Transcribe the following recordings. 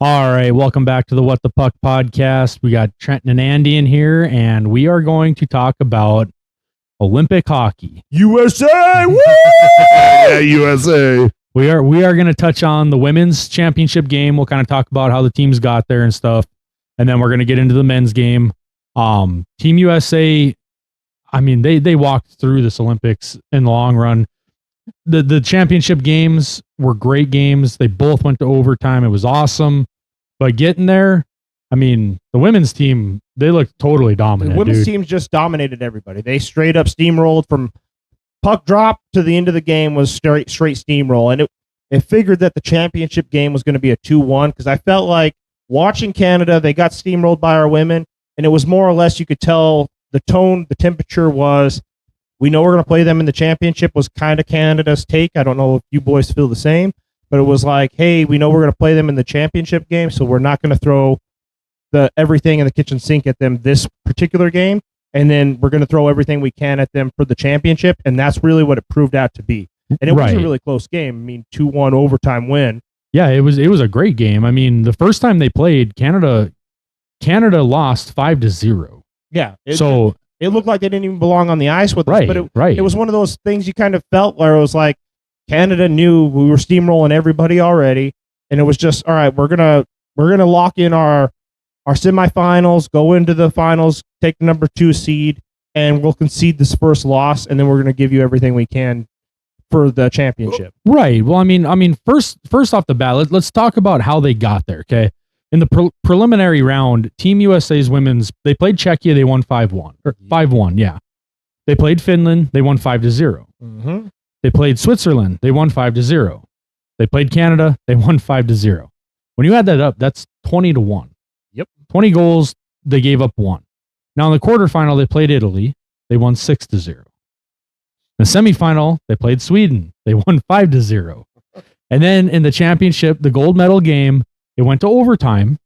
All right, welcome back to the What the Puck podcast. We got Trenton and Andy in here, and we are going to talk about Olympic hockey. USA! Woo! Yeah, USA. We are going to touch on the women's championship game. We'll kind of talk about how the teams got there and stuff, and then we're going to get into the men's game. Team USA, I mean, they walked through this Olympics in the long run. The championship games were great games. They both went to overtime. It was awesome. But getting there, I mean, the women's team, they looked totally dominant. The women's team just dominated everybody. They straight up steamrolled from puck drop to the end of the game was straight steamroll. And it figured that the championship game was going to be a 2-1 because I felt like watching Canada, they got steamrolled by our women. And it was more or less, you could tell the tone, the temperature was, we know we're going to play them in the championship was kind of Canada's take. I don't know if you boys feel the same, but it was like, hey, we know we're going to play them in the championship game, so we're not going to throw everything in the kitchen sink at them this particular game, and then we're going to throw everything we can at them for the championship, and that's really what it proved out to be. And it was a really close game. I mean, 2-1 overtime win. Yeah, it was a great game. I mean, the first time they played, Canada lost 5-0. Yeah. It looked like they didn't even belong on the ice with us, but it was one of those things you kind of felt where it was like Canada knew we were steamrolling everybody already, and it was just, all right, we're gonna lock in our semifinals, go into the finals, take the number 2 seed, and we'll concede this first loss, and then we're gonna give you everything we can for the championship. Right. Well, I mean, first off the bat, let's talk about how they got there. Okay. In the preliminary round, Team USA's women's, they played Czechia, they won 5-1. Or 5-1, yeah. They played Finland, they won 5-0. Mm-hmm. They played Switzerland, they won 5-0. They played Canada, they won 5-0. When you add that up, that's 20-1. Yep. 20 goals, they gave up 1. Now in the quarterfinal, they played Italy, they won 6-0. In the semifinal, they played Sweden, they won 5-0. And then in the championship, the gold medal game, it went to overtime,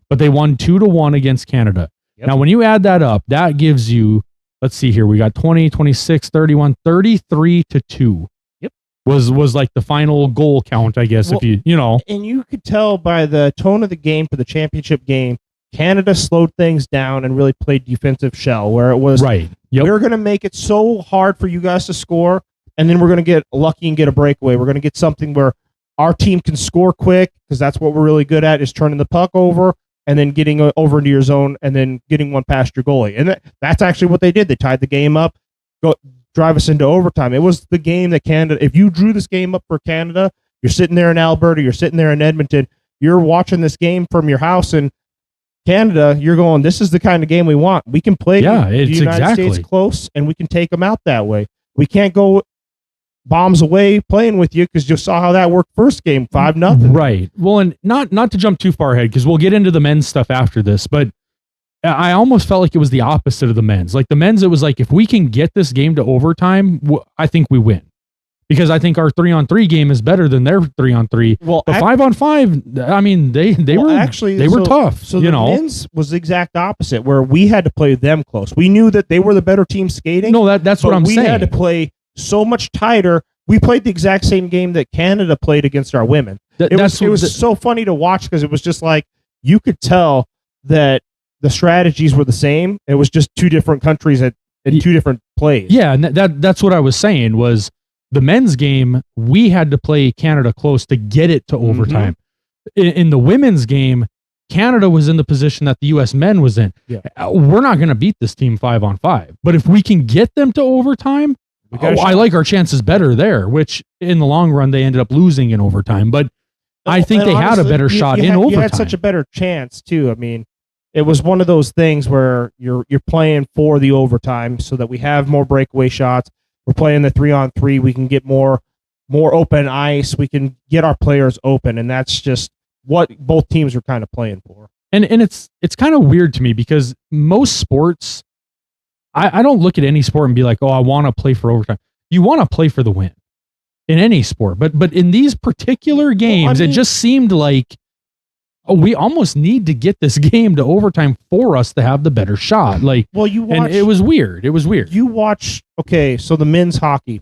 but they won 2-1 against Canada. Yep. Now, when you add that up, that gives you, let's see here, we got 20, 26, 31, 33-2. Yep. Was like the final goal count, I guess, well, if you know. And you could tell by the tone of the game for the championship game, Canada slowed things down and really played defensive shell, where it was, right. Yep. We're going to make it so hard for you guys to score, and then we're going to get lucky and get a breakaway. We're going to get something where our team can score quick, because that's what we're really good at, is turning the puck over and then getting over into your zone and then getting one past your goalie. And that's actually what they did. They tied the game up, drive us into overtime. It was the game that Canada, if you drew this game up for Canada, you're sitting there in Alberta, you're sitting there in Edmonton, you're watching this game from your house in Canada, you're going, this is the kind of game we want. We can play the United States close, and we can take them out that way. We can't go bombs away playing with you, because you saw how that worked first game, 5-0. Right. Well, and not to jump too far ahead, because we'll get into the men's stuff after this, but I almost felt like it was the opposite of the men's. Like the men's, it was like, if we can get this game to overtime, I think we win. Because I think our 3-on-3 game is better than their 3-on-3. Well, the 5-on-5, I mean, they were tough. So the men's was the exact opposite, where we had to play them close. We knew that they were the better team skating. No, that's what I'm saying. We had to play so much tighter. We played the exact same game that Canada played against our women. It was so funny to watch, because it was just like, you could tell that the strategies were the same. It was just two different countries in two different plays. Yeah, and that's what I was saying was the men's game, we had to play Canada close to get it to overtime. In the women's game, Canada was in the position that the U.S. men was in. Yeah. We're not going to beat this team 5-on-5. But if we can get them to overtime, I like our chances better there, which in the long run, they ended up losing in overtime. But I think they had a better shot in overtime. You had such a better chance, too. I mean, it was one of those things where you're playing for the overtime so that we have more breakaway shots. We're playing the 3-on-3. We can get more open ice. We can get our players open, and that's just what both teams are kind of playing for. And it's kind of weird to me, because most sports, I don't look at any sport and be like, oh, I want to play for overtime. You want to play for the win in any sport. But in these particular games, it just seemed like, oh, we almost need to get this game to overtime for us to have the better shot. Like, and it was weird. It was weird. You watch, okay, so the men's hockey,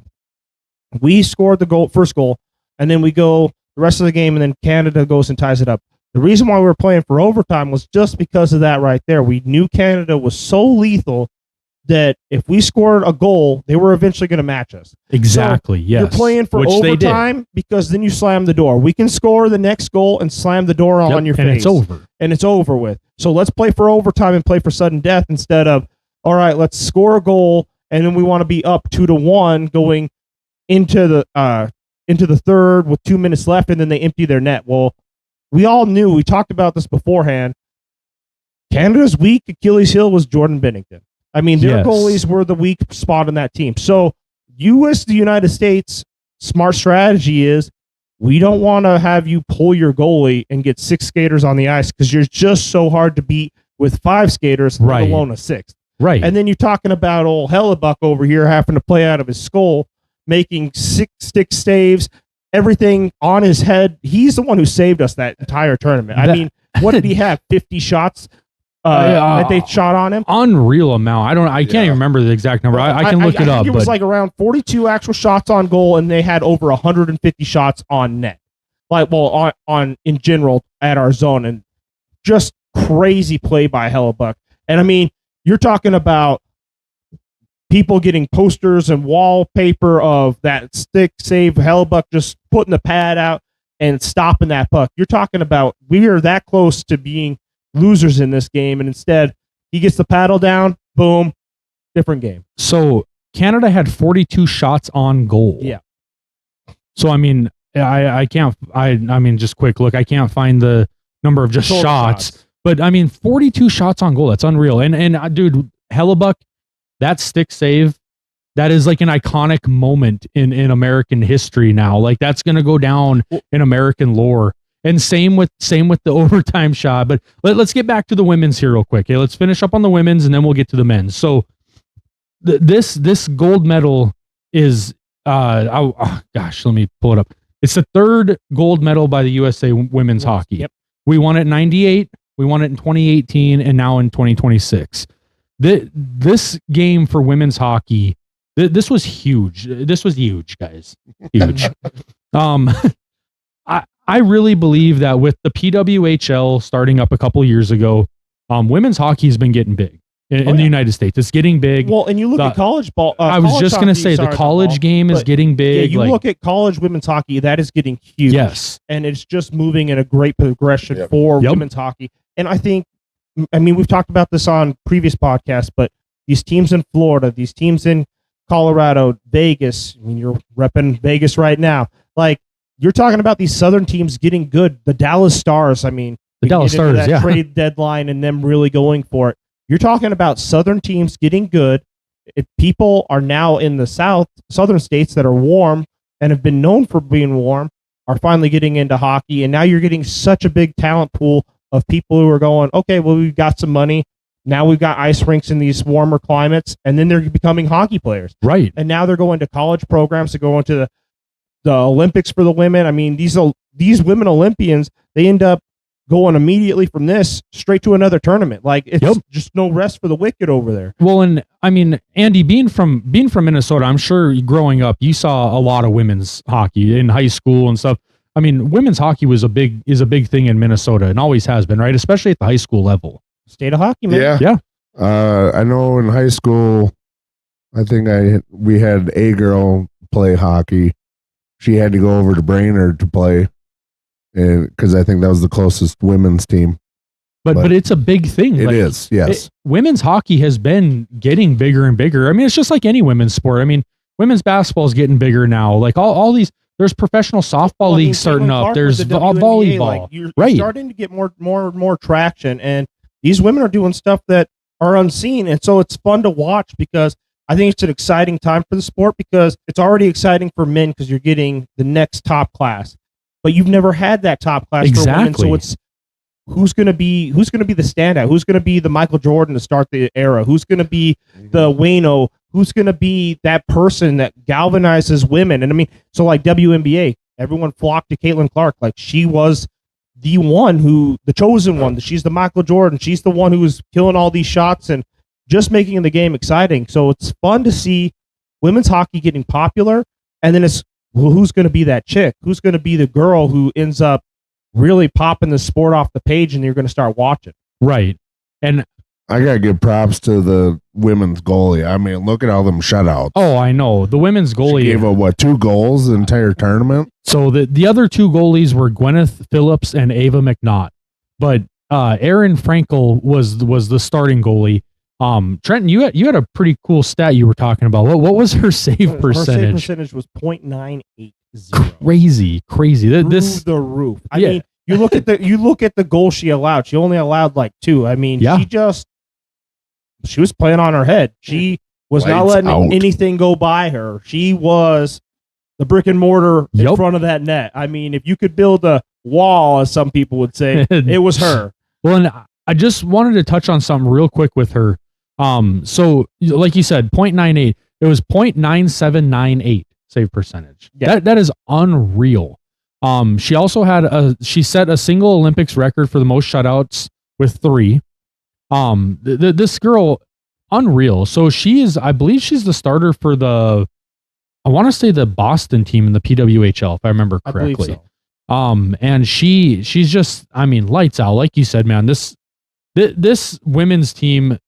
we scored the first goal, and then we go the rest of the game, and then Canada goes and ties it up. The reason why we were playing for overtime was just because of that right there. We knew Canada was so lethal that if we scored a goal, they were eventually going to match us. Exactly. So yes. You're playing for overtime because then you slam the door. We can score the next goal and slam the door on your face. And it's over. And it's over with. So let's play for overtime and play for sudden death instead of, all right, let's score a goal and then we want to be up 2-1 going into the third with 2 minutes left, and then they empty their net. Well, we all knew, we talked about this beforehand, Canada's weak Achilles heel was Jordan Binnington. I mean, their goalies were the weak spot on that team. So the United States, smart strategy is we don't want to have you pull your goalie and get 6 skaters on the ice because you're just so hard to beat with 5 skaters, let alone a 6th. Right. And then you're talking about old Hellebuyck over here having to play out of his skull, making 6 stick saves, everything on his head. He's the one who saved us that entire tournament. I mean, what did he have? 50 shots that they shot on him? Unreal amount. I can't even remember the exact number. I can look it up. It was like around 42 actual shots on goal, and they had over 150 shots on net. Like, well, on in general at our zone, and just crazy play by Hellebuyck. And I mean, you're talking about people getting posters and wallpaper of that stick save, Hellebuyck just putting the pad out and stopping that puck. You're talking about we are that close to being losers in this game, and instead he gets the paddle down, boom, different game. So Canada had 42 shots on goal. Yeah. So I mean, I can't. I mean, just quick look. I can't find the number of just shots. But I mean, 42 shots on goal. That's unreal. And dude, Hellebuyck, that stick save, that is like an iconic moment in American history now. Like that's gonna go down in American lore. And same with the overtime shot. But let's get back to the women's here real quick. Okay, let's finish up on the women's and then we'll get to the men's. So this gold medal is gosh, let me pull it up. It's the 3rd gold medal by the USA women's hockey. Yep. We won it in 98. We won it in 2018 and now in 2026. This game for women's hockey, this was huge. This was huge, guys. Huge. I really believe that with the PWHL starting up a couple years ago, women's hockey has been getting big in the United States. It's getting big. Well, and you look at college ball. I was just going to say the college game is getting big. Yeah, you look at college women's hockey, that is getting huge. Yes. And it's just moving in a great progression for women's hockey. And I think, I mean, we've talked about this on previous podcasts, but these teams in Florida, these teams in Colorado, Vegas, I mean, you're repping Vegas right now. Like, you're talking about these Southern teams getting good. The Dallas Stars, I mean, the Dallas Stars, that trade deadline and them really going for it. You're talking about Southern teams getting good. People are now in the Southern states that are warm and have been known for being warm are finally getting into hockey. And now you're getting such a big talent pool of people who are going, okay, well, we've got some money. Now we've got ice rinks in these warmer climates, and then they're becoming hockey players. Right. And now they're going to college programs to go into the Olympics for the women. I mean, these women Olympians, they end up going immediately from this straight to another tournament. Like it's just no rest for the wicked over there. Well, and I mean, Andy, being from Minnesota, I'm sure growing up you saw a lot of women's hockey in high school and stuff. I mean, women's hockey is a big thing in Minnesota and always has been, right? Especially at the high school level. State of hockey, man. Yeah. I know in high school, I think we had a girl play hockey. She had to go over to Brainerd to play, and because I think that was the closest women's team. But it's a big thing. It is, yes. Women's hockey has been getting bigger and bigger. I mean, it's just like any women's sport. I mean, women's basketball is getting bigger now. Like all these, there's professional softball leagues starting up. There's volleyball. Like you're starting to get more traction, and these women are doing stuff that are unseen, and so it's fun to watch because I think it's an exciting time for the sport because it's already exciting for men because you're getting the next top class, but you've never had that top class for women. So it's who's going to be the standout? Who's going to be the Michael Jordan to start the era? Who's going to be the Wayno? Who's going to be that person that galvanizes women? And I mean, so like WNBA, everyone flocked to Caitlin Clark. Like she was the one the chosen one. She's the Michael Jordan. She's the one who was killing all these shots and just making the game exciting. So it's fun to see women's hockey getting popular. And then it's, well, who's going to be that chick? Who's going to be the girl who ends up really popping the sport off the page, and you're going to start watching. Right. And I gotta give props to the women's goalie. I mean, look at all them shutouts. oh, I know the women's goalie She gave up 2 goals the entire tournament. So the other 2 goalies were Gwyneth Phillips and Ava McNaught, but Erin Frankel was the starting goalie. Trenton, you had a pretty cool stat you were talking about. What was her save percentage? Her save percentage was .980. Crazy. This the roof. I mean, you look at the goal she allowed. She only allowed like 2. I mean, she was playing on her head. She was not letting anything go by her. She was the brick and mortar in front of that net. I mean, if you could build a wall, as some people would say, it was her. Well, and I just wanted to touch on something real quick with her. So like you said, 0.98. It was 0.9798 save percentage. Yeah. That is unreal. She also she set a single Olympics record for the most shutouts with 3. This girl, unreal. So I believe she's the starter for I want to say the Boston team in the PWHL, if I remember correctly. I believe so. And she's just, I mean, lights out. Like you said, man, this women's team,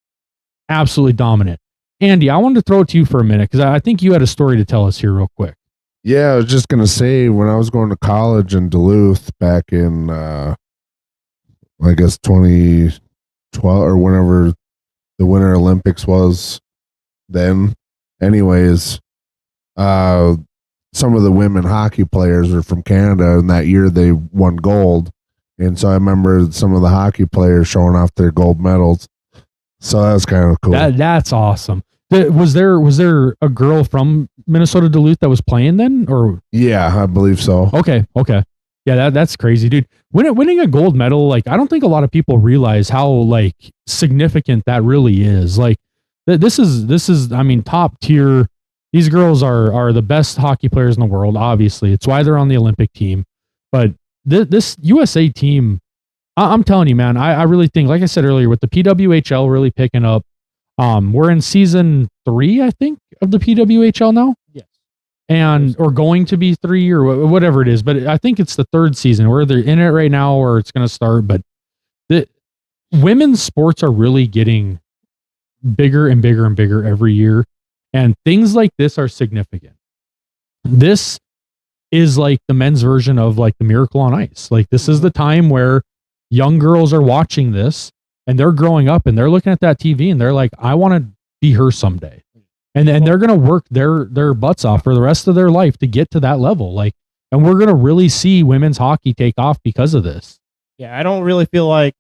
absolutely dominant. Andy, I wanted to throw it to you for a minute because I think you had a story to tell us here real quick. Yeah, I was just going to say, when I was going to college in Duluth back in, I guess 2012 or whenever the Winter Olympics was then. Anyways, some of the women hockey players are from Canada, and that year they won gold. And so I remember some of the hockey players showing off their gold medals. So that was kind of cool. That's awesome. Was there a girl from Minnesota Duluth that was playing then, or? Yeah, I believe so. Okay. Yeah, that's crazy, dude. Winning a gold medal, like, I don't think a lot of people realize how like significant that really is. Like, this is, I mean, top tier. These girls are the best hockey players in the world. Obviously, it's why they're on the Olympic team. But this USA team, I'm telling you, man, I really think, like I said earlier, with the PWHL really picking up. We're in season 3, I think, of the PWHL now. Yes. Or going to be 3 or whatever it is. But I think it's the 3rd season. We're either in it right now or it's going to start. But the women's sports are really getting bigger and bigger and bigger every year. And things like this are significant. This is like the men's version of like the Miracle on Ice. Like, this is the time where young girls are watching this. And they're growing up and they're looking at that TV and they're like, I want to be her someday. And they're going to work their butts off for the rest of their life to get to that level. Like, and we're going to really see women's hockey take off because of this. Yeah. I don't really feel like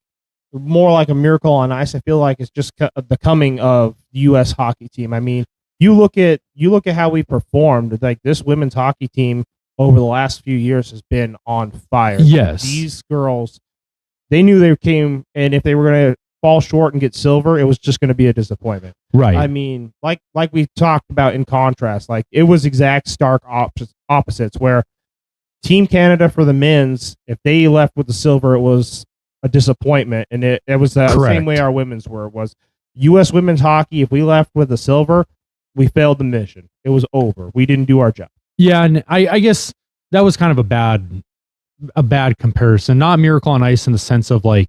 more like a Miracle on Ice. I feel like it's just the coming of the U.S. hockey team. I mean, you look at how we performed. Like, this women's hockey team over the last few years has been on fire. Yes. These girls, they knew they came, and if they were going to fall short and get silver, it was just going to be a disappointment. Right. I mean, like we talked about in contrast, like, it was exact stark opposites, where Team Canada for the men's, if they left with the silver, it was a disappointment. And it was the same way our women's were. It was U.S. women's hockey. If we left with the silver, we failed the mission. It was over. We didn't do our job. Yeah. And I guess that was kind of a bad comparison. Not Miracle on Ice in the sense of like,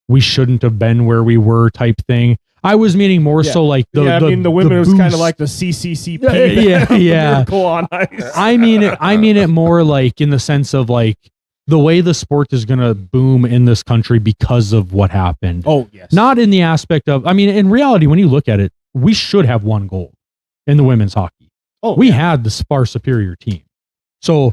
we shouldn't have been where we were type thing. I was meaning more so like the women was kind of like the CCCP. Yeah. Miracle on Ice. I mean it more like in the sense of like the way the sport is going to boom in this country because of what happened. Oh, yes. Not in the aspect of, I mean, in reality, when you look at it, we should have won gold in the women's hockey. Oh, we had the far superior team. So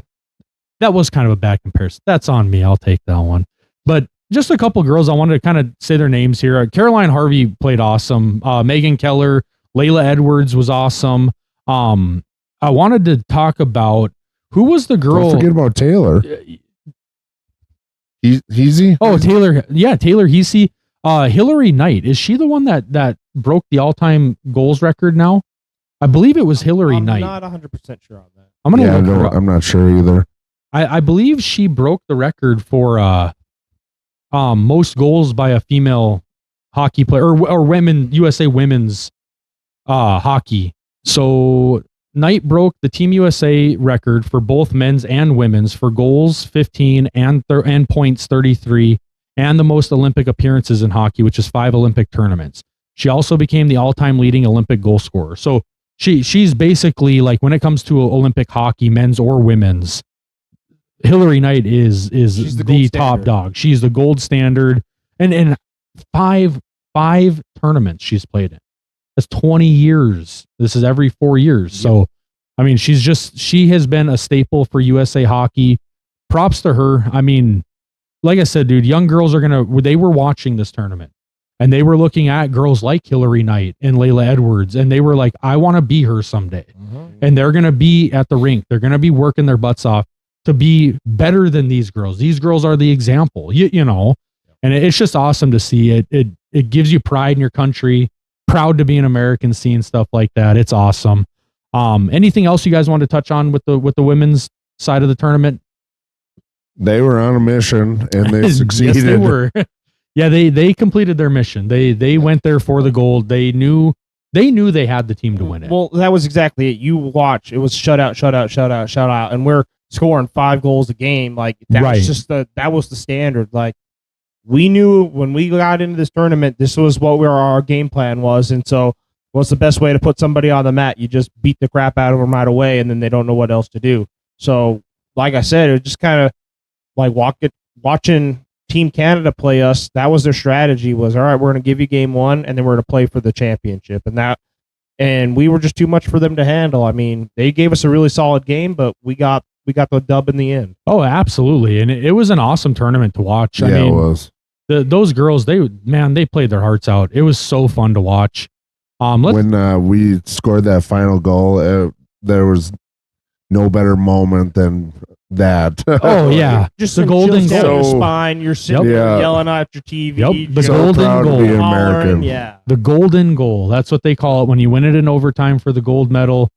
that was kind of a bad comparison. That's on me. I'll take that one. But just a couple girls, I wanted to kind of say their names here. Caroline Harvey played awesome. Megan Keller, Layla Edwards was awesome. I wanted to talk about who was the girl. Don't forget about Taylor. Heasy? Oh, Taylor. Yeah, Taylor Heasy. Hilary Knight. Is she the one that broke the all-time goals record now? I believe it was Hilary Knight. I'm not 100% sure on that. I'm not sure either. I believe she broke the record for most goals by a female hockey player or women USA women's hockey. So Knight broke the Team USA record for both men's and women's for goals 15 and points 33, and the most Olympic appearances in hockey, which is 5 Olympic tournaments. She also became the all-time leading Olympic goal scorer. So she's basically, like, when it comes to Olympic hockey, men's or women's, Hilary Knight is the top dog. She's the gold standard. And five tournaments she's played in. That's 20 years. This is every 4 years. Yep. So, I mean, she has been a staple for USA hockey. Props to her. I mean, like I said, dude, young girls they were watching this tournament and they were looking at girls like Hilary Knight and Layla Edwards. And they were like, I want to be her someday. Mm-hmm. And they're going to be at the rink. They're going to be working their butts off to be better than these girls. These girls are the example, you know, and it's just awesome to see it. It gives you pride in your country, proud to be an American, seeing stuff like that. It's awesome. Anything else you guys want to touch on with the women's side of the tournament? They were on a mission and they succeeded. Yes, they were. Yeah, they completed their mission. They went there for the gold. They knew they had the team to win it. Well, that was exactly it. You watch, it was shutout, and we're scoring 5 goals a game. Like that was just that was the standard. Like we knew when we got into this tournament, this was what our game plan was. And so what's the best way to put somebody on the mat? You just beat the crap out of them right away, and then they don't know what else to do. So like I said, it was just kind of like watching Team Canada play us. That was their strategy, was all right, we're going to give you game 1 and then we're going to play for the championship. And we were just too much for them to handle. I mean, they gave us a really solid game, but we got the dub in the end. Oh, absolutely. And it was an awesome tournament to watch. I mean, it was. Those girls, they played their hearts out. It was so fun to watch. When we scored that final goal, there was no better moment than that. Oh, yeah. Just the golden goal. Your spine, you're sitting there yelling at your TV. Yep. The golden goal. American. Yeah. The golden goal. That's what they call it when you win it in overtime for the gold medal.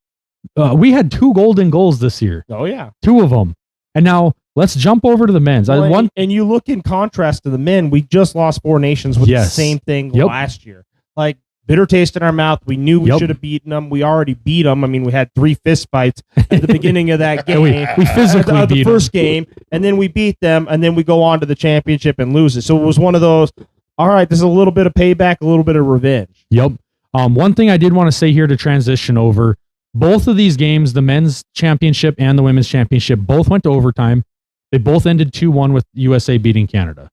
We had 2 golden goals this year. Oh, yeah. 2 of them. And now let's jump over to the men's. And you look in contrast to the men, we just lost 4 nations with the same thing last year. Like, bitter taste in our mouth. We knew we should have beaten them. We already beat them. I mean, we had 3 fist fights at the beginning of that game. we physically beat the first game, and then we beat them, and then we go on to the championship and lose it. So it was one of those, all right, there's a little bit of payback, a little bit of revenge. Yep. One thing I did want to say here to transition over, both of these games, the men's championship and the women's championship, both went to overtime. They both ended 2-1 with USA beating Canada.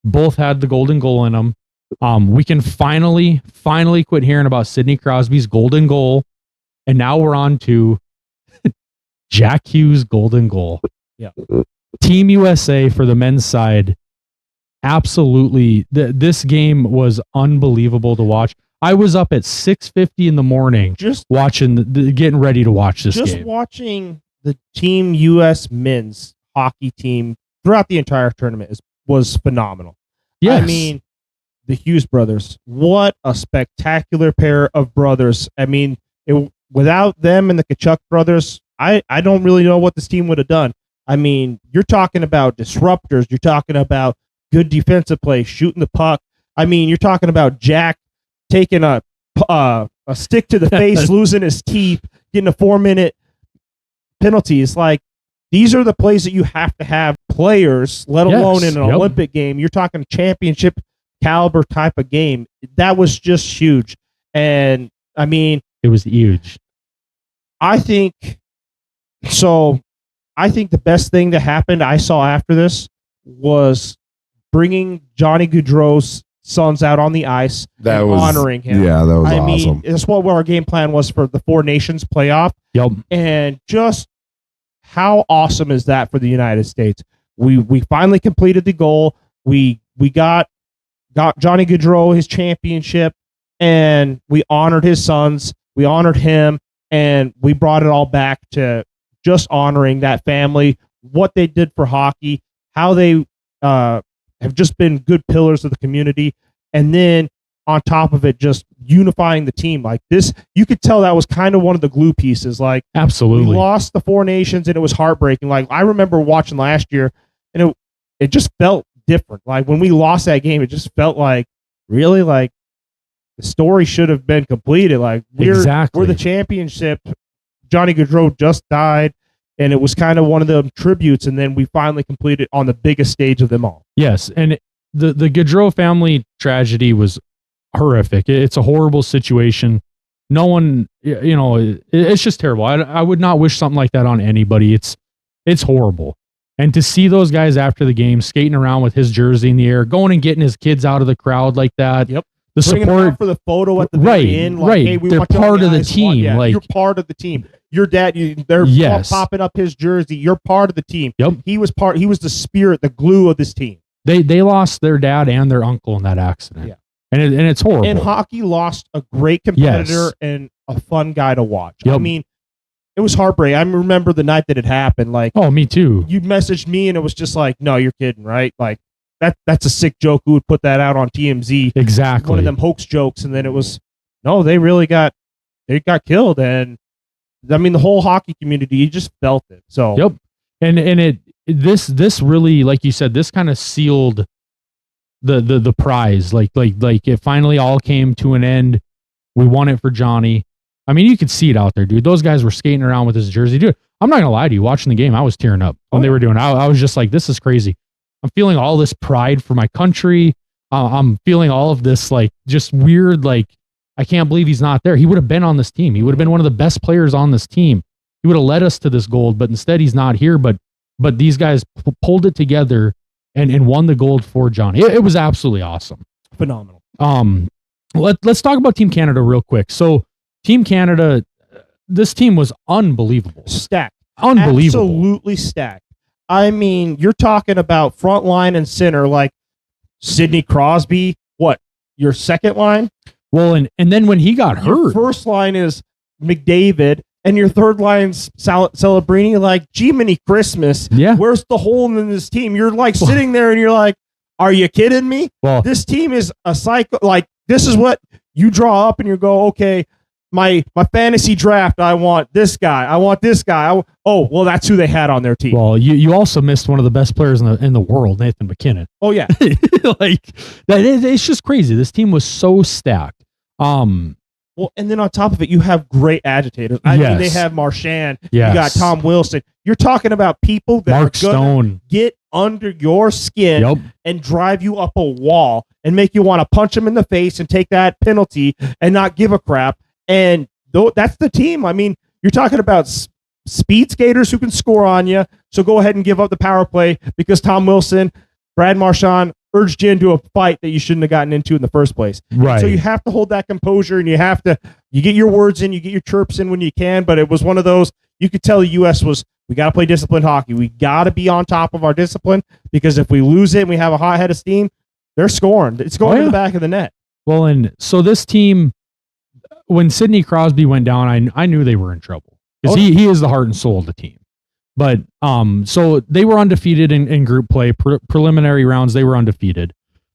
Both had the golden goal in them. We can finally quit hearing about Sidney Crosby's golden goal. And now we're on to Jack Hughes' golden goal. Yeah. Team USA for the men's side. Absolutely. This game was unbelievable to watch. I was up at 6:50 in the morning just watching, getting ready to watch this game. Just watching the Team US men's hockey team throughout the entire tournament was phenomenal. Yes. I mean, the Hughes brothers, what a spectacular pair of brothers. I mean, without them and the Tkachuk brothers, I don't really know what this team would have done. I mean, you're talking about disruptors. You're talking about good defensive play, shooting the puck. I mean, you're talking about Jack taking a stick to the face, losing his teeth, getting a 4-minute penalty. It's like, these are the plays that you have to have players, let alone in an Olympic game. You're talking championship caliber type of game. That was just huge. And I mean, it was huge. I think the best thing that happened I saw after this was bringing Johnny Gaudreau's sons out on the ice and honoring him. Yeah, that was awesome. I mean, that's what our game plan was for the 4 Nations playoff. Yep. And just how awesome is that for the United States? We finally completed the goal. We got Johnny Gaudreau his championship, and we honored his sons. We honored him, and we brought it all back to just honoring that family, what they did for hockey, how they have just been good pillars of the community, and then on top of it, just unifying the team like this. You could tell that was kind of one of the glue pieces. Like, absolutely, we lost the 4 Nations, and it was heartbreaking. Like, I remember watching last year, and it just felt different. Like, when we lost that game, it just felt like, really, like, the story should have been completed. Like, we're the championship Johnny Gaudreau just died, and it was kind of one of the tributes, and then we finally completed on the biggest stage of them all. Yes, and the Gaudreau family tragedy was horrific. It's a horrible situation. No one, it's just terrible. I would not wish something like that on anybody. It's horrible. And to see those guys after the game skating around with his jersey in the air, going and getting his kids out of the crowd like that. Yep. The bringing them support out for the photo at the very end. Like, right. Hey, we they're want you part of the guys. team. Yeah, like, you're part of the team. Your dad, they're Yes. popping up his jersey. You're part of the team. Yep. He was the spirit, the glue of this team. They lost their dad and their uncle in that accident. Yeah. And it's horrible. And hockey lost a great competitor and a fun guy to watch. Yep. I mean, it was heartbreaking. I remember the night that it happened. Like, Oh, me too. you messaged me and it was just like, no, you're kidding, right? Like, that's a sick joke. Who would put that out on TMZ? Exactly. One of them hoax jokes. And then it was, no, they got killed. And I mean, the whole hockey community, you just felt it. So, Yep. And this really, like you said, this kind of sealed the prize. Like it finally all came to an end. We won it for Johnny. I mean, you could see it out there, dude. Those guys were skating around with his jersey. Dude, I'm not gonna lie to you. Watching the game, I was tearing up when they were doing it. I was just like, this is crazy. I'm feeling all this pride for my country. I'm feeling all of this, like, just weird, like, I can't believe he's not there. He would have been on this team. He would have been one of the best players on this team. He would have led us to this gold, but instead he's not here. But these guys pulled it together and won the gold for Johnny. It was absolutely awesome. phenomenal. Let's talk about Team Canada real quick. So Team Canada, this team was unbelievable. Stacked. Unbelievable. Absolutely stacked. I mean, you're talking about front line and center like Sidney Crosby. What? Your second line? Well, and then when he got Your hurt, first line is McDavid, and your third line's Celebrini. Like, Jiminy Christmas. Yeah. Where's the hole in this team? You're like sitting there and you're like, are you kidding me? well, This team is a cycle. Like, this is what you draw up and you go, okay, my fantasy draft, I want this guy. I want this guy. Well, that's who they had on their team. well, you also missed one of the best players in the world, Nathan McKinnon. Oh, yeah. Like it's just crazy. This team was so stacked. Well, and then on top of it, you have great agitators. I mean, they have Marchand. Yes. You got Tom Wilson. You're talking about people that Mark are gonna Stone. get under your skin Yep. and drive you up a wall and make you want to punch them in the face and take that penalty and not give a crap. And that's the team. I mean, you're talking about speed skaters who can score on you. So go ahead and give up the power play because Tom Wilson, Brad Marchand urged you into a fight that you shouldn't have gotten into in the first place. Right. So you have to hold that composure and you get your words in, you get your chirps in when you can. But it was one of those, you could tell the U.S. we got to play disciplined hockey. We got to be on top of our discipline because if we lose it and we have a hot head of steam, they're scoring. It's going to the back of the net. Well, and so this team, when Sidney Crosby went down, I knew they were in trouble because he is the heart and soul of the team. But so they were undefeated in group play, preliminary rounds. They were undefeated.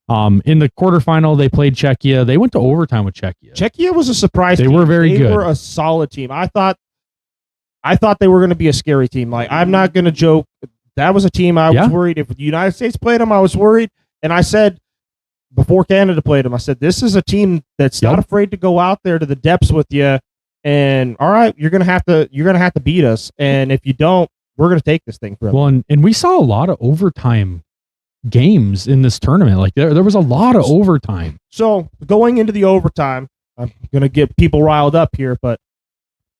In the quarterfinal, they played Czechia. They went to overtime with Czechia. Czechia was a surprise. They team. were very good. They were a solid team. I thought they were going to be a scary team. Like, I'm not going to joke. That was a team I was worried. If the United States played them, I was worried. And I said before Canada played them, I said this is a team that's not afraid to go out there to the depths with you. And all right, you're gonna have to beat us. And if you don't, we're going to take this thing forever. Well, and we saw a lot of overtime games in this tournament. Like there was a lot of overtime. So going into the overtime, I'm going to get people riled up here, but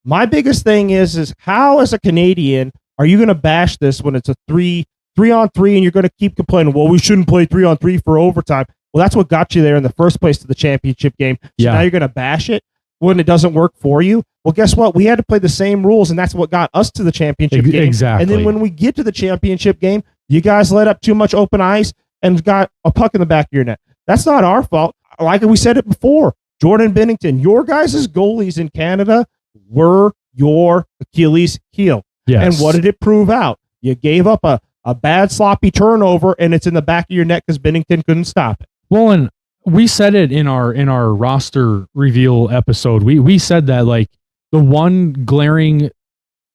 my biggest thing is how, as a Canadian, are you going to bash this when it's a 3-on-3 and you're going to keep complaining, well, we shouldn't play 3-on-3 for overtime. Well, that's what got you there in the first place to the championship game. So now you're going to bash it when it doesn't work for you. Well, guess what? We had to play the same rules, and that's what got us to the championship game. Exactly. And then when we get to the championship game, you guys let up too much open ice and got a puck in the back of your net. That's not our fault. Like we said it before, Jordan Binnington, your guys' goalies in Canada were your Achilles heel. Yes. And what did it prove out? You gave up a bad sloppy turnover, and it's in the back of your net because Binnington couldn't stop it. Well, and we said it in our roster reveal episode. We said that, like, the one glaring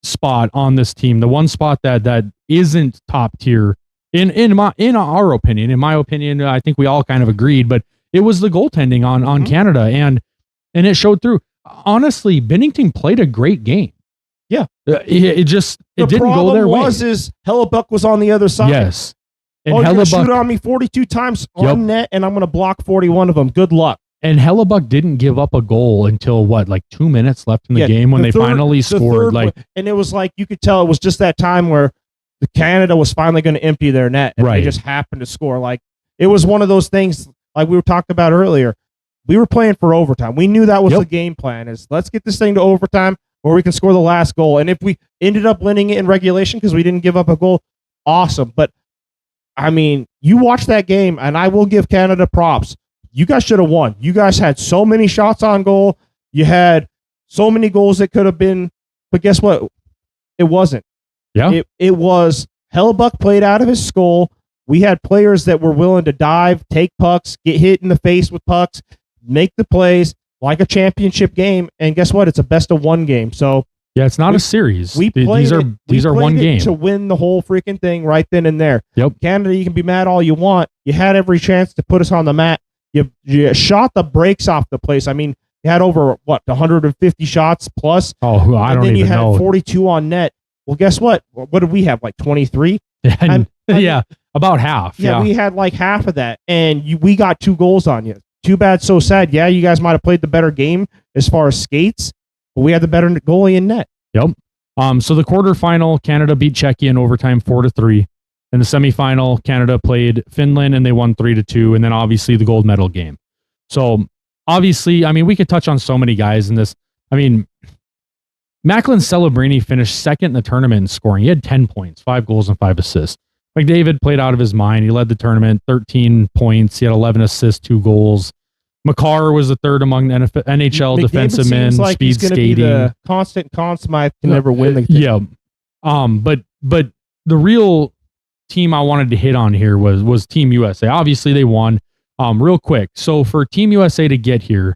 spot on this team, the one spot that isn't top tier in our opinion, in my opinion, I think we all kind of agreed, but it was the goaltending on Canada, and it showed through. Honestly, Binnington played a great game. Yeah. It didn't go their way. The problem is Hellebuyck was on the other side. Yes. And you're gonna Hellebuyck shoot on me 42 times on net, and I'm going to block 41 of them. Good luck. And Hellebuyck didn't give up a goal until like 2 minutes left in the game when they finally scored. And it was like you could tell it was just that time where the Canada was finally going to empty their net, and they just happened to score. Like it was one of those things, like we were talking about earlier. We were playing for overtime. We knew that was the game plan: is let's get this thing to overtime where we can score the last goal. And if we ended up winning it in regulation because we didn't give up a goal, awesome. But I mean, you watch that game, and I will give Canada props. You guys should have won. You guys had so many shots on goal. You had so many goals that could have been, but guess what? It wasn't. Yeah. It was Hellebuyck played out of his skull. We had players that were willing to dive, take pucks, get hit in the face with pucks, make the plays like a championship game. And guess what? It's a best of one game. So yeah, it's not a series. These are one game to win the whole freaking thing right then and there. Yep. Canada, you can be mad all you want. You had every chance to put us on the mat. You shot the brakes off the place. I mean, you had over 150 shots plus. Oh, I don't even know. And then you had 42 on net. Well, guess what? What did we have? Like 23? Yeah, about half. Yeah, we had like half of that, and we got 2 goals on you. Too bad, so sad. Yeah, you guys might have played the better game as far as skates, but we had the better goalie in net. Yep. So the quarterfinal, Canada beat Czechia in overtime 4-3. In the semifinal, Canada played Finland and they won 3-2. And then obviously the gold medal game. So obviously, I mean, we could touch on so many guys in this. I mean, Macklin Celebrini finished second in the tournament in scoring. He had 10 points, 5 goals and 5 assists. McDavid played out of his mind. He led the tournament, 13 points. He had 11 assists, 2 goals. Makar was the third among NHL defensive men, like speed skating. Be the constant Conn Smythe can never win the thing. Yeah. But the real team I wanted to hit on here was Team USA. Obviously they won. Real quick. So for Team USA to get here,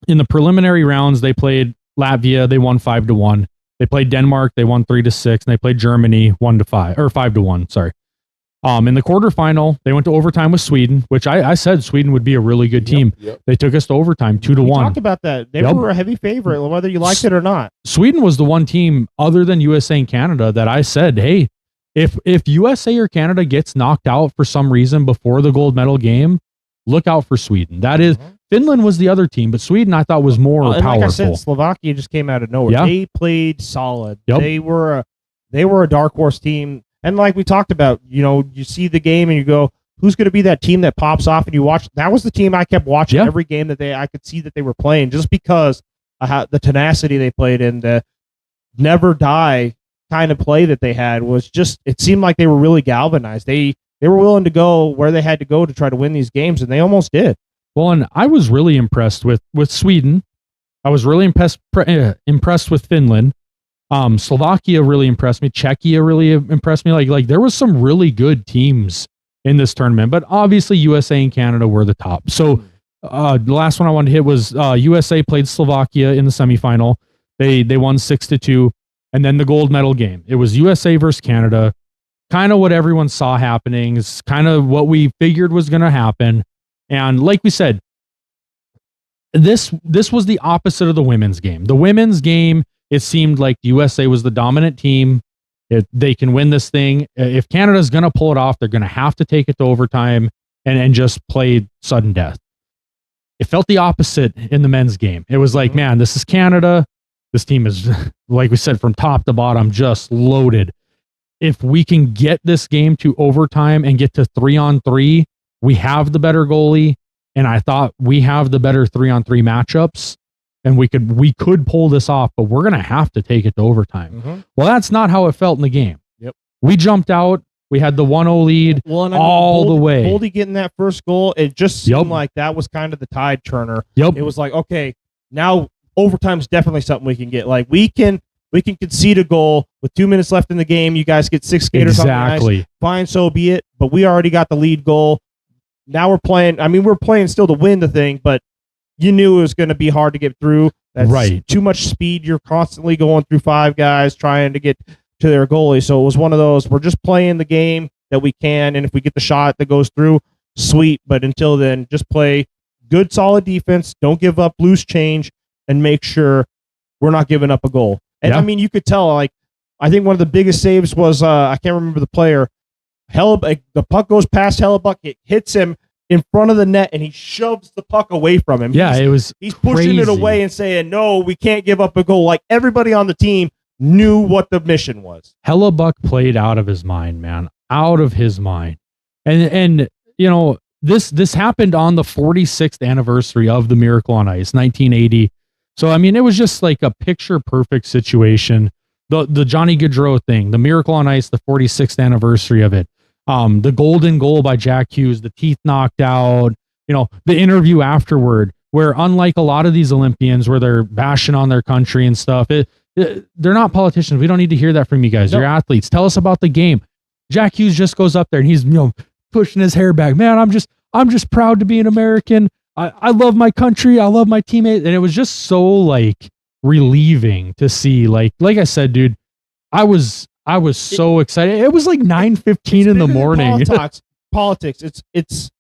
in the preliminary rounds, they played Latvia, they won 5-1. They played Denmark, they won 3-6, and they played Germany 1-5 or 5-1. Sorry. In the quarterfinal, they went to overtime with Sweden, which I said Sweden would be a really good team. Yep. They took us to overtime 2-1. We talked about that. They were a heavy favorite, whether you liked it or not. Sweden was the one team other than USA and Canada that I said, hey, if USA or Canada gets knocked out for some reason before the gold medal game, look out for Sweden. That is, Finland was the other team, but Sweden I thought was more powerful. Like I said, Slovakia just came out of nowhere. Yeah. They played solid. Yep. They were a dark horse team. And like we talked about, you see the game and you go, who's going to be that team that pops off? And you watch. That was the team I kept watching every game that I could see that they were playing, just because of the tenacity they played and the never die kind of play that they had was just. It seemed like they were really galvanized. They were willing to go where they had to go to try to win these games, and they almost did. Well, and I was really impressed with Sweden. I was really impressed with Finland. Slovakia really impressed me. Czechia really impressed me. Like there was some really good teams in this tournament, but obviously USA and Canada were the top. So the last one I wanted to hit was USA played Slovakia in the semifinal. They won 6-2, and then the gold medal game. It was USA versus Canada. Kind of what everyone saw happening. It's kind of what we figured was going to happen. And like we said, this was the opposite of the women's game. The women's game, it seemed like USA was the dominant team. They can win this thing. If Canada's going to pull it off, they're going to have to take it to overtime and just play sudden death. It felt the opposite in the men's game. It was like, man, this is Canada. This team is, like we said, from top to bottom, just loaded. If we can get this game to overtime and get to 3-on-3, we have the better goalie. And I thought we have the better 3-on-3 matchups. And we could pull this off, but we're going to have to take it to overtime. Well, that's not how it felt in the game. Yep. We jumped out. We had the 1-0 lead the way. Boldy getting that first goal, it just seemed like that was kind of the tide turner. Yep. It was like, okay, now overtime's definitely something we can get. Like we can concede a goal with 2 minutes left in the game. You guys get 6 skaters on the ice. Fine, so be it. But we already got the lead goal. Now we're playing. I mean, we're playing still to win the thing, but you knew it was going to be hard to get through. That's too much speed. You're constantly going through 5 guys trying to get to their goalie. So it was one of those, we're just playing the game that we can, and if we get the shot that goes through, sweet. But until then, just play good, solid defense. Don't give up loose change, and make sure we're not giving up a goal. And I mean, you could tell, like, I think one of the biggest saves was, I can't remember the player, Hellebuyck, the puck goes past Hellebuyck, it hits him in front of the net, and he shoves the puck away from him. Yeah, he's pushing it away and saying, no, we can't give up a goal. Like, everybody on the team knew what the mission was. Hellebuyck played out of his mind, man. Out of his mind. And you know, this happened on the 46th anniversary of the Miracle on Ice, 1980. So I mean, it was just like a picture perfect situation. The Johnny Gaudreau thing, the Miracle on Ice, the 46th anniversary of it. The golden goal by Jack Hughes, the teeth knocked out, you know, the interview afterward, where unlike a lot of these Olympians where they're bashing on their country and stuff, they're not politicians. We don't need to hear that from you guys. You're athletes. Tell us about the game. Jack Hughes just goes up there and he's, you know, pushing his hair back. Man, I'm just proud to be an American. I love my country. I love my teammates. And it was just so like relieving to see, like I said, dude, I was so excited. It was like 9:15 in the morning. Politics. It's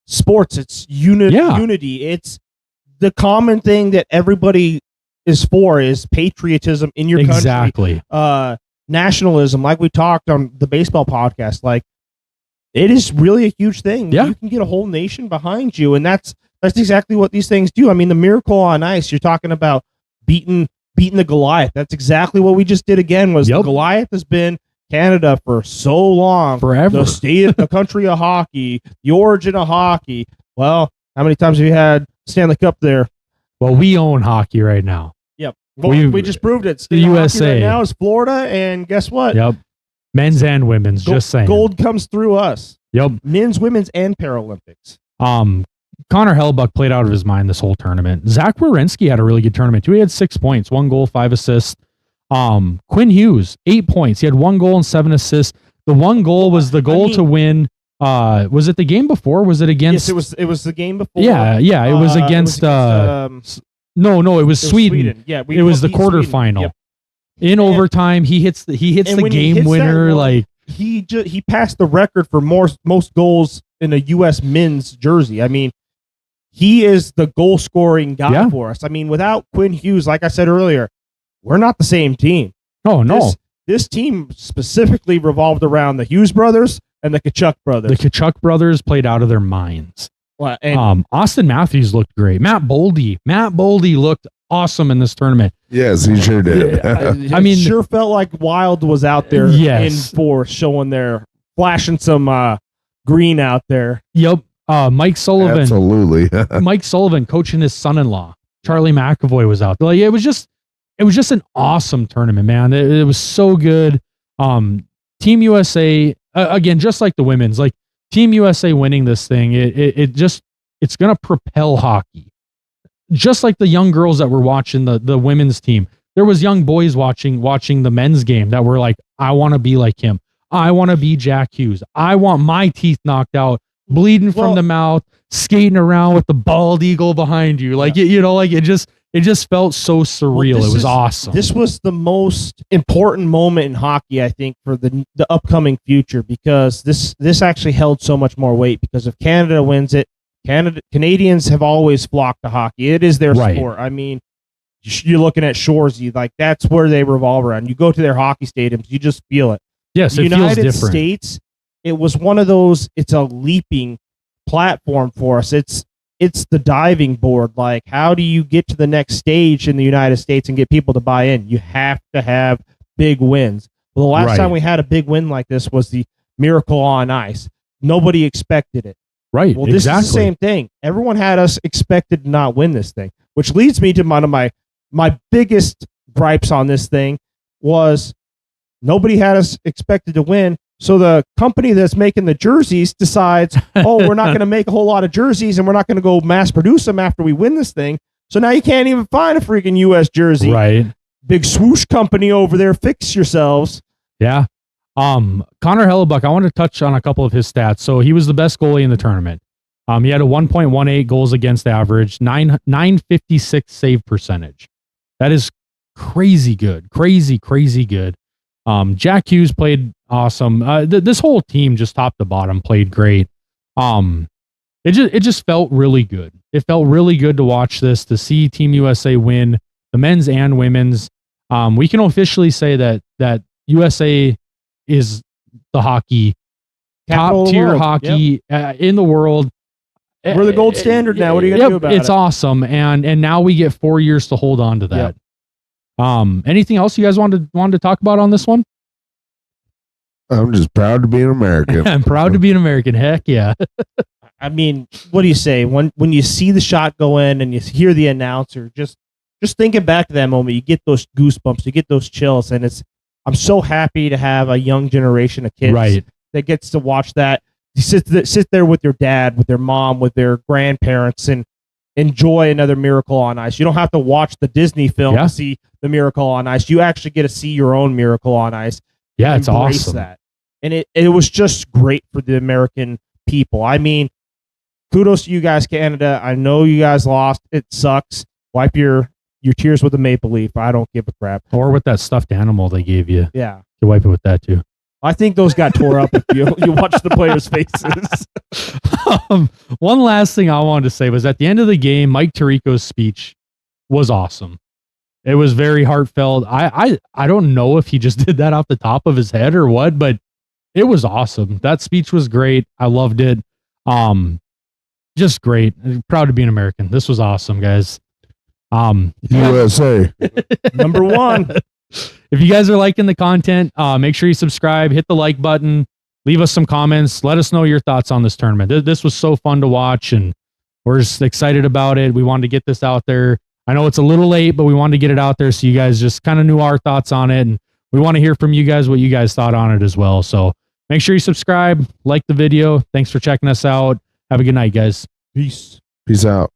sports. It's unity. It's the common thing that everybody is for is patriotism in your country. Exactly. Nationalism, like we talked on the baseball podcast, like it is really a huge thing. Yeah. You can get a whole nation behind you, and that's exactly what these things do. I mean, the Miracle on Ice, you're talking about beating the Goliath. That's exactly what we just did again. Was the Goliath has been Canada for so long, forever. The state, the country of hockey, the origin of hockey. Well, how many times have you had Stanley Cup there? Well, we own hockey right now. Yep. Well, we just proved it. The USA right now is Florida, and guess what? Yep. Men's and women's. Just saying. Gold comes through us. Yep. Men's, women's, and Paralympics. Connor Hellebuyck played out of his mind this whole tournament. Zach Werenski had a really good tournament too. He had 6 points, 1 goal, 5 assists. Quinn Hughes, 8 points. He had 1 goal and 7 assists. The 1 goal was the goal to win. Was it the game before? Was it against? Yes, it was the game before. Yeah. It was against. No, it was Sweden. Yeah, it was the quarterfinal. Yep. In overtime, he hits the game winner. Like he passed the record for most goals in a U.S. men's jersey. I mean, he is the goal scoring guy for us. I mean, without Quinn Hughes, like I said earlier, we're not the same team. Oh no, this team specifically revolved around the Hughes brothers and the Tkachuk brothers. The Tkachuk brothers played out of their minds. Well, and Austin Matthews looked great. Matt Boldy looked awesome in this tournament. Yes, he sure did. I mean, it sure felt like Wild was out there in force, showing flashing some green out there. Yep. Mike Sullivan. Absolutely. Mike Sullivan coaching his son-in-law. Charlie McAvoy was out there. Like, it was just an awesome tournament, man. It was so good. Team USA, again, just like the women's, like Team USA winning this thing, it's going to propel hockey. Just like the young girls that were watching the women's team. There was young boys watching the men's game that were like, I want to be like him. I want to be Jack Hughes. I want my teeth knocked out, bleeding from the mouth, skating around with the bald eagle behind you. Like, it just felt so surreal. It was awesome. This was the most important moment in hockey, I think, for the upcoming future, because this actually held so much more weight, because if Canada wins it, Canadians have always flocked to hockey. It is their sport. I mean, you're looking at Shoresy, like that's where they revolve around. You go to their hockey stadiums, you just feel it. Yes, the it United feels different. States, it was one of those, it's a leaping platform for us. It's the diving board. Like, how do you get to the next stage in the United States and get people to buy in? You have to have big wins. Well, the last time we had a big win like this was the Miracle on Ice. Nobody expected it. Right. Well, this is the same thing. Everyone had us expected to not win this thing, which leads me to one of my biggest gripes on this thing was nobody had us expected to win. So the company that's making the jerseys decides, we're not going to make a whole lot of jerseys and we're not going to go mass produce them after we win this thing. So now you can't even find a freaking U.S. jersey. Right. Big swoosh company over there. Fix yourselves. Yeah. Connor Hellebuyck, I want to touch on a couple of his stats. So he was the best goalie in the tournament. He had a 1.18 goals against average, 956 save percentage. That is crazy good. Crazy good. Jack Hughes played awesome. This whole team, just top to bottom, played great. It just felt really good. It felt really good to watch this, to see Team USA win the men's and women's. we can officially say that USA is the hockey Capital of top the tier world. hockey in the world. We're the gold standard now. What are you gonna do about it's it? awesome, and now we get 4 years to hold on to that. Anything else you guys wanted to talk about on this one? I'm just proud to be an American. I'm proud to be an American. Heck yeah. I mean, what do you say when you see the shot go in and you hear the announcer? Just thinking back to that moment, you get those goosebumps, you get those chills, and I'm so happy to have a young generation of kids that gets to watch that. You sit there with your dad, with their mom, with their grandparents, and enjoy another Miracle on Ice. You don't have to watch the Disney film to see the Miracle on Ice. You actually get to see your own Miracle on Ice. Yeah, it's awesome. That. And it was just great for the American people. I mean, kudos to you guys, Canada. I know you guys lost. It sucks. Wipe your tears with a maple leaf. I don't give a crap. Or with that stuffed animal they gave you. Yeah. You wipe it with that too. I think those got tore up if you watch the players' faces. One last thing I wanted to say was at the end of the game, Mike Tirico's speech was awesome. It was very heartfelt. I don't know if he just did that off the top of his head or what, but it was awesome. That speech was great. I loved it. Just great. Proud to be an American. This was awesome, guys. USA. Number one. If you guys are liking the content, make sure you subscribe, hit the like button, leave us some comments. Let us know your thoughts on this tournament. This was so fun to watch, and we're just excited about it. We wanted to get this out there. I know it's a little late, but we wanted to get it out there so you guys just kind of knew our thoughts on it. And we want to hear from you guys what you guys thought on it as well. So make sure you subscribe, like the video. Thanks for checking us out. Have a good night, guys. Peace. Peace out.